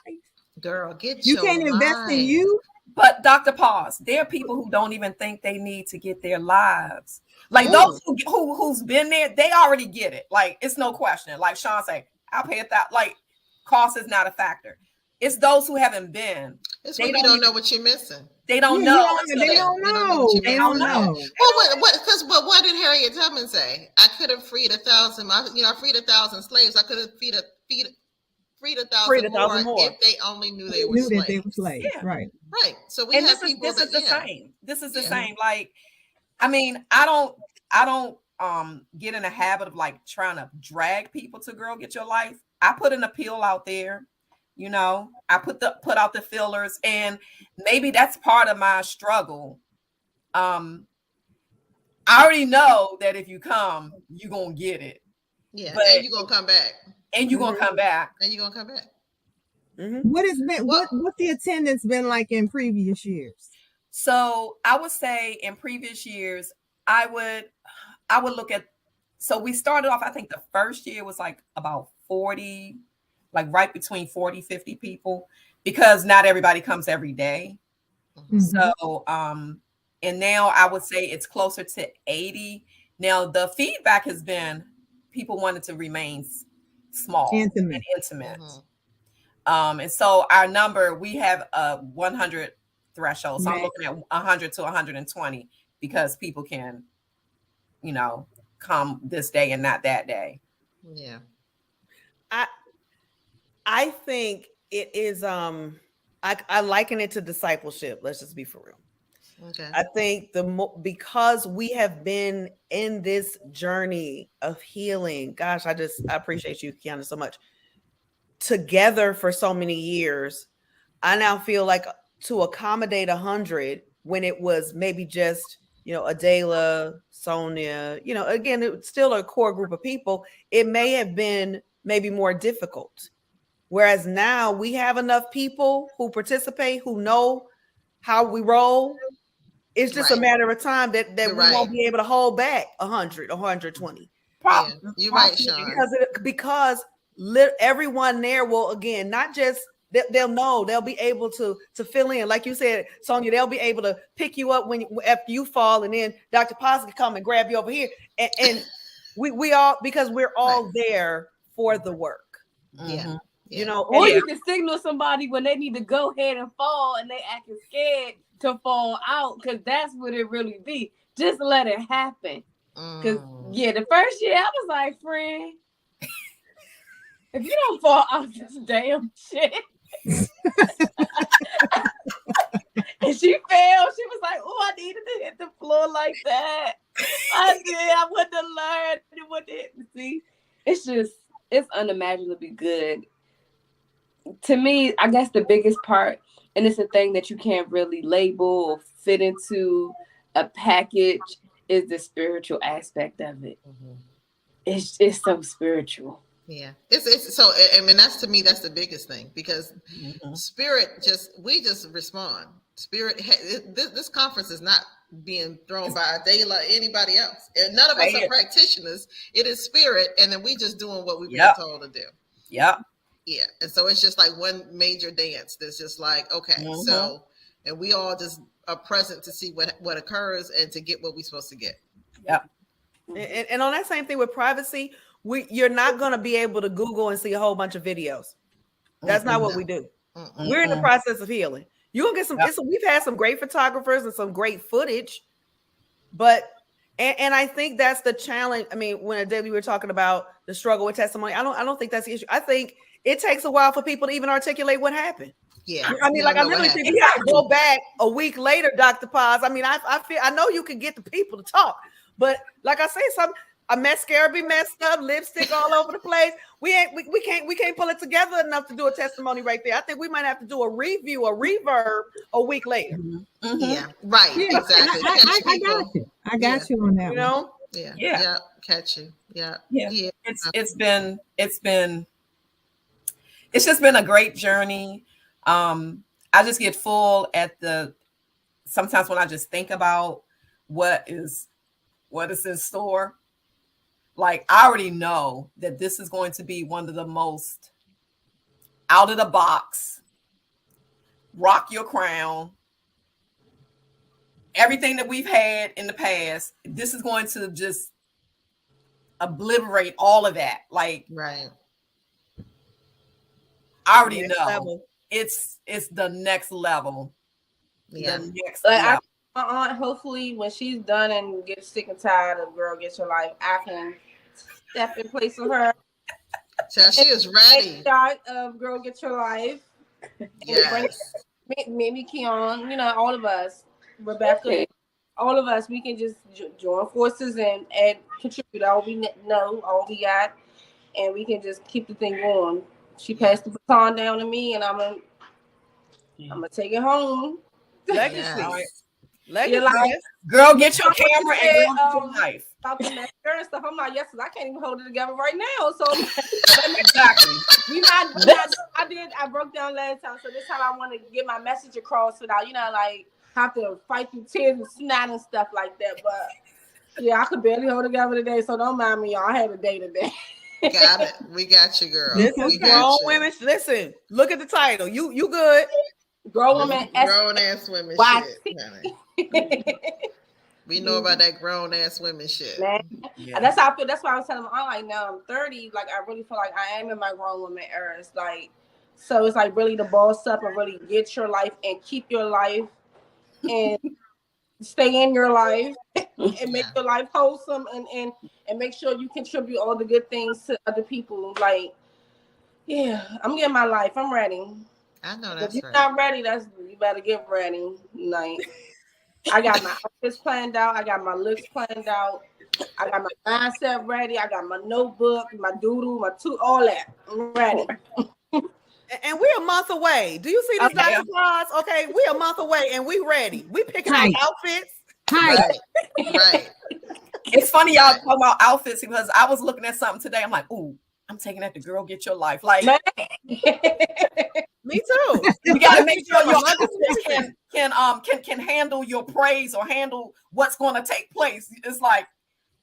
Girl, get You your can't invest in mind. you. But Dr. Pause, there are people who don't even think they need to get their lives. Like those who's been there, they already get it. Like it's no question. Like Sean say, I'll pay that. Like cost is not a factor. It's those who haven't been. It's when you don't know what you're missing. They don't Yeah, know. They don't know. They don't know. Well, what did Harriet Tubman say? I could have freed 1,000. I freed 1,000 slaves. I could have freed 1,000 more if they only knew they were slaves. That they were slaves. Yeah. Right. Right. So we have people this is the yeah. same. This is the same. Like, I mean, I don't get in a habit of like trying to drag people to Girl Get Your Life. I put an appeal out there. You know, I put out the fillers, and maybe that's part of my struggle. I already know that if you come, you're gonna get it. Yeah, but, and you're gonna come back. And you're gonna come back. And you're gonna come back. What has been what's the attendance been like in previous years? So I would say in previous years, I would look at, so we started off, I think the first year was like about 40, like right between 40, 50 people, because not everybody comes every day. So, and now I would say it's closer to 80. Now the feedback has been people wanted to remain small, intimate. And so our number, we have a 100 threshold. So I'm looking at 100 to 120 because people can, you know, come this day and not that day. Yeah. I think it is I liken it to discipleship. Let's just be for real. Okay. I think because we have been in this journey of healing. Gosh, I appreciate you, Kiana, so much. Together for so many years, I now feel like to accommodate 100 when it was maybe just, you know, Adela, Sonia, you know, again, it's still a core group of people. It may have been maybe more difficult. Whereas now we have enough people who participate, who know how we roll. It's just a matter of time that we won't be able to hold back 100 or 120. You're right, Sean. Because everyone there will, again, not just they'll know, they'll be able to fill in. Like you said, Sonia, they'll be able to pick you up after you fall, and then Dr. Paz can come and grab you over here. And we all, because we're all there for the work. Yeah. You know, or you can signal somebody when they need to go ahead and fall and they acting scared to fall out, because that's what it really be. Just let it happen. Because the first year I was like, friend, if you don't fall out this damn shit. And she fell. She was like, oh, I needed to hit the floor like that. I wouldn't have learned. It wouldn't. See, it's unimaginably good. To me, I guess the biggest part, and it's a thing that you can't really label or fit into a package, is the spiritual aspect of it. It's so spiritual. Yeah, it's so. I mean, that's, to me, that's the biggest thing, because spirit we just respond. Spirit. This conference is not being thrown by Adela or anybody else, and none of us are practitioners. It is spirit, and then we just doing what we've been told to do. Yeah. Yeah, and so it's just like one major dance that's just like, okay, so, and we all just are present to see what occurs and to get what we're supposed to get. Yeah. And on that same thing with privacy, you're not going to be able to Google and see a whole bunch of videos. That's not what we do. We're in the process of healing. You're going to get we've had some great photographers and some great footage, but and I think that's the challenge. I mean, when Adele, we were talking about the struggle with testimony, I don't think that's the issue. I think it takes a while for people to even articulate what happened. Yeah, I mean, like, I literally think you have to go back a week later, Dr. Paz. I mean, I feel, I know you can get the people to talk, but like I said, a mascara be messed up, lipstick all over the place. We can't pull it together enough to do a testimony right there. I think we might have to do a review, a reverb a week later. Yeah, right. Yeah, exactly. I got you on that. You know? Yeah. Catch you. Yeah. It's just been a great journey. I just get full sometimes when I just think about what is in store. Like, I already know that this is going to be one of the most out of the box, rock your crown, everything that we've had in the past. This is going to just obliterate all of that. Like, right. I already know level. It's the next level. Yeah. The next level. My aunt, hopefully, when she's done and gets sick and tired of Girl Get Your Life, I can step in place with her. So she is ready. Start of Girl Get Your Life. Yes. Maybe Keon, all of us, Rebecca, all of us, we can just join forces and contribute all we know, all we got, and we can just keep the thing going. She passed the baton down to me, and I'm gonna take it home. Legacy. Girl, get your camera and girl, get your life. About the mascara and stuff. I'm like, yes, I can't even hold it together right now. So exactly. I broke down last time, so this time I want to get my message across without, like, have to fight through tears and snot and stuff like that. But yeah, I could barely hold it together today, so don't mind me, y'all. I had a day today. Got it. We got you, girl. Grown women. Listen, look at the title. You good? Grown ass women shit. We know about that grown ass women shit. Yeah. That's how I feel. That's why I was telling them, I'm like, now I'm 30. Like, I really feel like I am in my grown woman era. It's like, so it's like really to boss up and really get your life and keep your life and stay in your life and make your life wholesome and make sure you contribute all the good things to other people. Like, yeah, I'm getting my life. I'm ready. I know that's right. If you're not ready, you better get ready. Like, I got my outfits planned out. I got my looks planned out. I got my mindset ready. I got my notebook, my doodle, all that. I'm ready. And we're a month away. Do you see this, Dr. Claus? Okay, we're a month away and we ready. We picking out outfits. Right. It's funny y'all talk about outfits because I was looking at something today. I'm like, ooh, I'm taking that to Girl Get Your Life. Like, me too. You gotta make sure your outfits can handle your praise or handle what's going to take place. It's like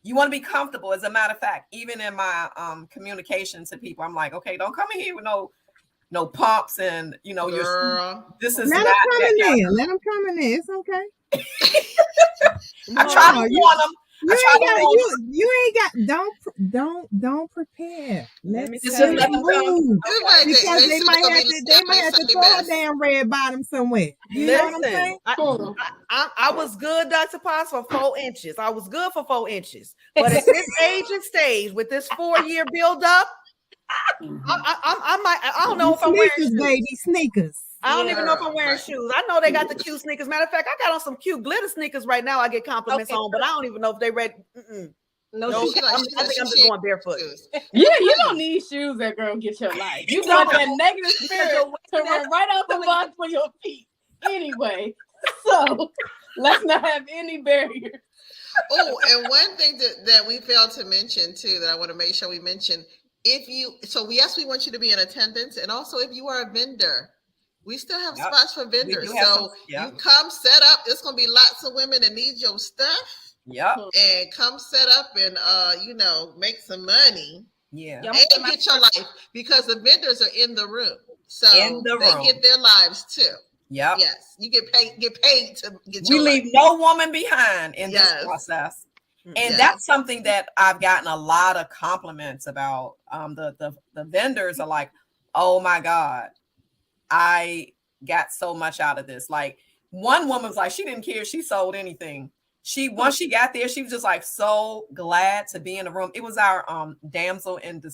you want to be comfortable. As a matter of fact, even in my communication to people, I'm like, okay, don't come in here with no no pumps and your Girl. this is Let not them come that in kind there. Let them come in there. It's okay. I try to No, warn you them. you I try ain't to got warn them. you ain't got don't prepare. Let me Let's tell see you. let them come. move. Right, Because they said might gonna have be to they might have to Sunday throw a best. damn red bottom somewhere. You know what I'm Listen, saying? I was good, Dr. Potts, for 4 inches. I was good for 4 inches. But at this age and stage, with this 4-year build up, I don't know if I'm wearing Sneakers, shoes. baby, sneakers. I don't even know if Girl, I'm wearing right. shoes. I know they got the cute sneakers. Matter of fact, I got on some cute glitter sneakers right now. I get compliments Okay. on, but I don't even know if they ready. No, No, shoes. I think I'm just going barefoot. Yeah, you don't need shoes that girl get your life. You want that negative spirit to run right out the box for your feet. Anyway, so let's not have any barriers. Oh, and one thing that we failed to mention too, that I want to make sure we mention, yes, we want you to be in attendance, and also if you are a vendor, we still have Yep. spots for vendors. do have So yep. you come set up. It's gonna be lots of women that need your stuff, Yep. and come set up and make some money Yeah. and get your life, because the vendors are in the room, so In the they room. get their lives too. Yep. Yes, you get paid to get We your leave life. no woman behind in Yes. this process. And Yes. that's something that I've gotten a lot of compliments about. The vendors are like, oh my God, I got so much out of this. Like, one woman was like, she didn't care if she sold anything. Once she got there, she was just like so glad to be in the room. It was our damsel in the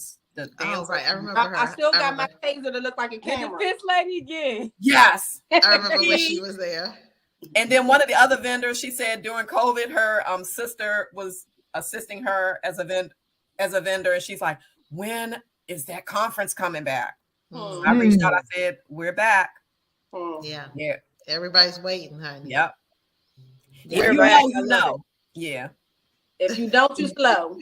damsel. Right, I remember her. I still got my remember. taser that look like a And camera. the fifth lady again. Yes. I remember when she was there. And then one of the other vendors, she said during COVID, her sister was assisting her as a vendor, and she's like, "When is that conference coming back?" So I reached out. I said, "We're back." Yeah. Yeah. Everybody's waiting, honey. Yep. Yeah. If you know, you know. Yeah. If you don't, you slow.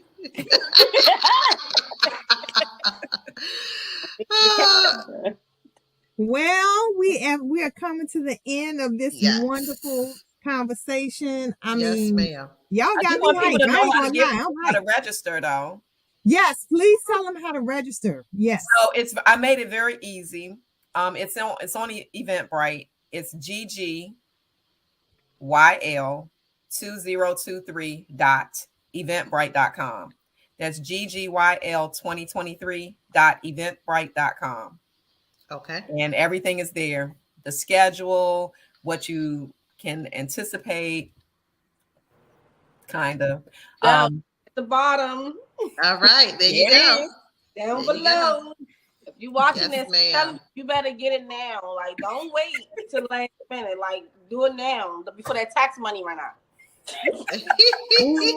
Well, we are coming to the end of this Yes. wonderful conversation. I Yes, mean, ma'am. y'all I got do me want people hyped. to I know ain't how to gonna get lie. I'm how to hyped. register though. Yes, please tell them how to register. Yes. So I made it very easy. It's on Eventbrite. It's GGYL2023.eventbrite.com. That's GGYL2023.eventbrite.com. Okay. And everything is there. The schedule, what you can anticipate, kind of. At the bottom, All right. There you It go. is. down There you below. If you watching Yes, this, tell ma'am. them you better get it now. Like, don't wait till last minute. Like, do it now before that tax money run out. Ooh.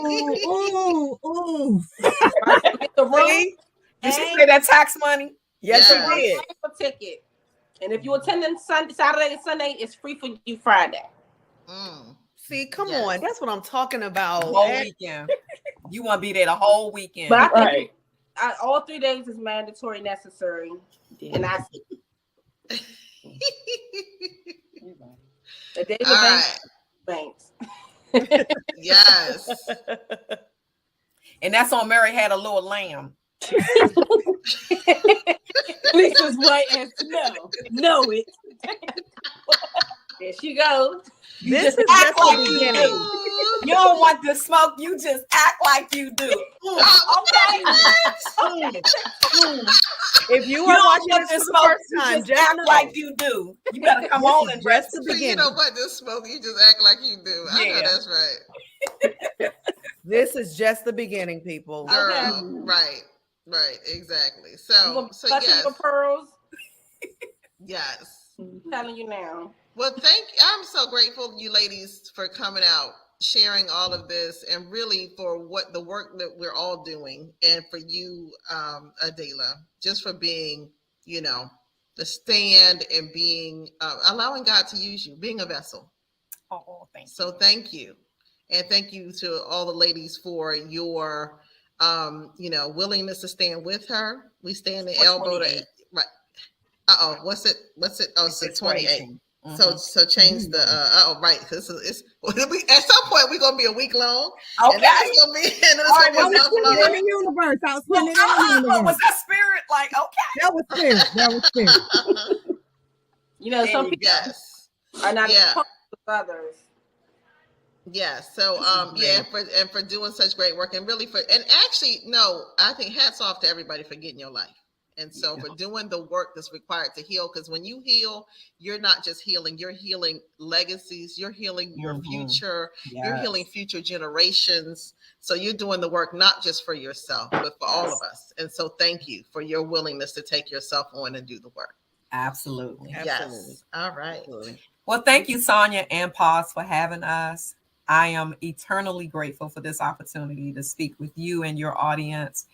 The room Did she say that tax money? Yes, Yeah. she did. a ticket. And if you attending Saturday and Sunday, it's free for you Friday. See, come Yes. on. That's what I'm talking about. The whole weekend. You want to be there the whole weekend. But I think Right. all 3 days is mandatory necessary. And I the day All with right. banks. Yes. And that's on Mary Had a Little Lamb. Lisa's white as snow. Know it. There she goes. This is act just like the you beginning. do. You don't want the smoke. You just act like you do. Okay. If you You are don't watching want this the for the smoke. first You time, just just act know, like you do. You better come on and dress. just the So you beginning. know what? This smoke, you just act like you do. I know Yeah. that's right. This is just the beginning, people. Girl. Okay. Right. Right. Exactly. You So gonna so clutching yes. your pearls? Yes. I'm telling you now. Well, I'm so grateful you ladies for coming out, sharing all of this, and really for what the work that we're all doing, and for you, Adela, just for being, the stand and being allowing God to use you, being a vessel. Oh, thank you. So thank you, and thank you to all the ladies for your, willingness to stand with her. We stand the elbow to right. What's it? Oh, it's the 28th. So change the right, because it's at some point we're gonna be a week long. Okay. And then it's gonna be I was putting it in the universe. I was putting it in the universe. Was that spirit? Like, okay. That was spirit. That was spirit. You know, some people are not with others. Yeah. So for doing such great work, and really I think hats off to everybody for getting your life. And so for doing the work that's required to heal, because when you heal, you're not just healing, you're healing legacies, you're healing your future, you're healing future generations. So you're doing the work, not just for yourself, but for all of us. And so thank you for your willingness to take yourself on and do the work. Absolutely. Yes. All right. Absolutely. Well, thank you, Sonia and Paz, for having us. I am eternally grateful for this opportunity to speak with you and your audience.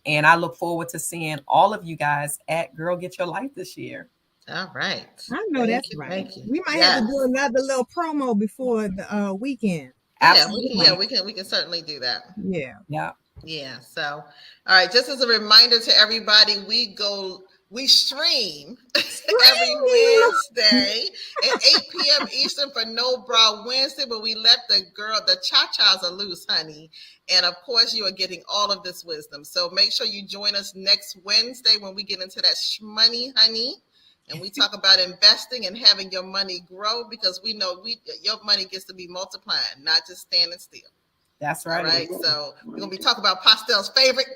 And I look forward to seeing all of you guys at Girl Get Your Life this year. All right. I know that's right. We might have to do another little promo before the weekend. Absolutely. We can certainly do that. Yeah. So, all right. Just as a reminder to everybody, we stream every Wednesday at 8 p.m. Eastern for No Bra Wednesday, but we let the cha-chas are loose, honey. And of course, you are getting all of this wisdom. So make sure you join us next Wednesday when we get into that shmoney, honey. And we talk about investing and having your money grow, because we know your money gets to be multiplying, not just standing still. That's right. All right. So we're going to be talking about Pastel's favorite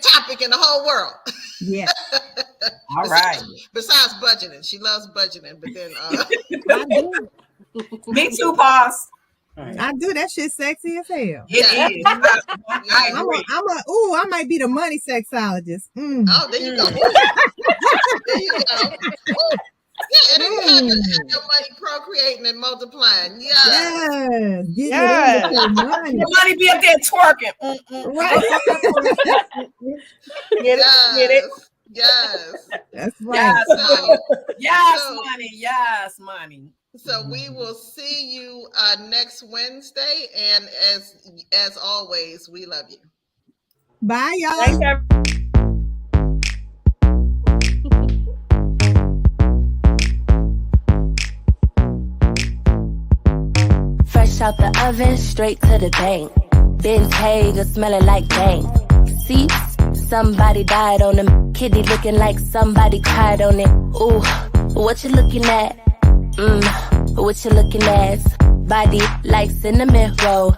topic in the whole world. Yeah. All right. Besides budgeting. She loves budgeting, but then I do. Me too, Paz. I do. That shit sexy as hell. It is. I agree. I might be the money sexologist. Oh, there you go. There you go. Ooh. Yeah, and then you have your money procreating and multiplying. Yes. Your money be up there twerking. Right. Get it. Yes. That's right. Yes, money. So we will see you next Wednesday. And as always, we love you. Bye, y'all. Thanks, everybody. Fresh out the oven, straight to the bank. Bentayga smelling like bank. Seats, somebody died on them. Kitty looking like somebody cried on it. Ooh, what you looking at? What you looking at? Body like cinnamon roll.